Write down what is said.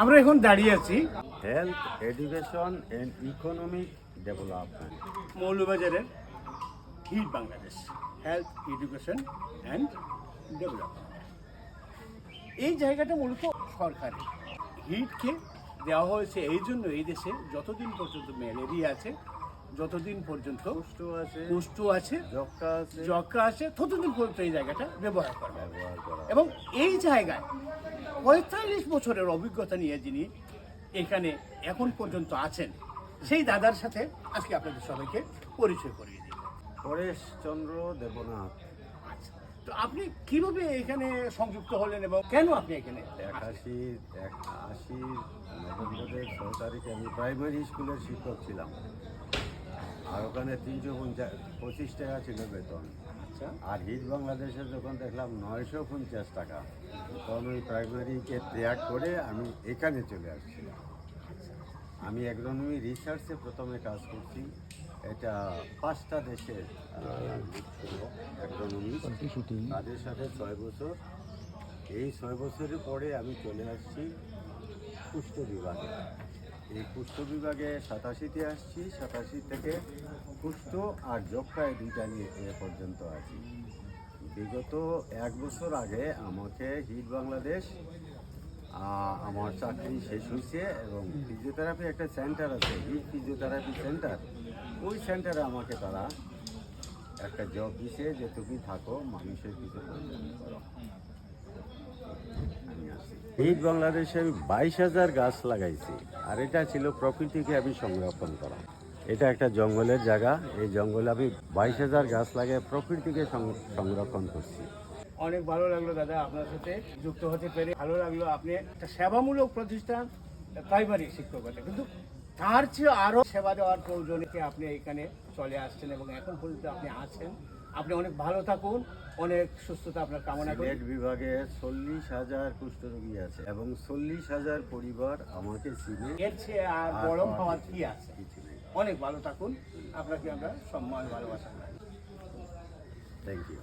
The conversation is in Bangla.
আমরা এখন দাঁড়িয়ে আছি health education and economic development মৌলবাজারের HEED Bangladesh health education and development. এই জায়গাটা মূলত সরকারি। হিটকে দেওয়া হয়েছে এই জন্য এই দেশে যতদিন পর্যন্ত ম্যালেরিয়া আছে, যতদিন পর্যন্ত কুষ্ঠ আছে, যক্কা আছে, ততদিন পর্যন্ত এই জায়গাটা ব্যবহার করা হবে। এবং এই জায়গায় ৪৫ বছরের অভিজ্ঞতা নিয়ে যিনি এখানে এখন পর্যন্ত আছেন, সেই দাদার সাথে আজকে আপনাদের সবাইকে পরিচয় করিয়ে দিই। পরেশচন্দ্র দেবনাথ। তো আপনি কিভাবে এখানে সংযুক্ত হলেন এবং কেন আপনি এখানে? ৮০ নভেম্বরের ৬ তারিখে আমি প্রাইমারি স্কুলের শিক্ষক ছিলাম, আর ওখানে ৩২৫ টাকা ছিল বেতন। আচ্ছা। আর হিট বাংলাদেশে যখন দেখলাম ৯৫০ টাকা, তখন ওই প্রাইমারিকে ত্যাগ করে আমি এখানে চলে আসছি। আমি অ্যাগ্রোনমি রিসার্চে প্রথমে কাজ করছি। এটা ৫টা দেশের অ্যাগ্রোনমি, তাদের সাথে ৬ বছর। এই ৬ বছরের পরে আমি চলে আসছি পুষ্প বিভাগে। এই পুষ্প বিভাগে ৮৭তে আসছি, ৮৭ থেকে পুষ্প আর যক্ষ্মায় দুইটা নিয়ে এ পর্যন্ত আছি। বিগত ১ বছর আগে আমাকে হিট বাংলাদেশ আমার চাকরি শেষ হয়েছে এবং ফিজিওথেরাপি একটা সেন্টার আছে, হিট ফিজিওথেরাপি সেন্টার। ওই সেন্টারে আমাকে তারা একটা জব দিছে যে তুমি থাকো, মানুষের কিছু প্রয়োজন করো। হিট বাংলাদেশে আমি ২২,০০০ গাছ লাগাইছি, আর এটা ছিল প্রকৃতিকে আমি সংরক্ষণ করা। এটা একটা জঙ্গলের জায়গা, এই জঙ্গলে আমি ২২,০০০ গাছ লাগিয়ে প্রকৃতিকে সংরক্ষণ করছি। অনেক ভালো লাগলো দাদা আপনার সাথে যুক্ত হতে পেরে। ভালো লাগলো আপনি একটা সেবামূলক প্রতিষ্ঠান, প্রাইমারি শিক্ষকতা, কিন্তু তার চেয়ে আরও সেবা দেওয়ার প্রয়োজনে আপনি এখানে চলে আসছেন এবং এখন পর্যন্ত আপনি আছেন। আপনি অনেক ভালো থাকুন, অনেক সুস্থতা আপনার কামনা করি। সিলেট বিভাগে ৪০,০০০ কুষ্ঠরোগী আছে এবং ৪০,০০০ পরিবার আমাকে চিনে। এর চেয়ে আর বড় হওয়ার কি আছে? অনেক ভালো থাকুন, আপনাকে আমরা সম্মান ভালোবাসা করি। Thank you.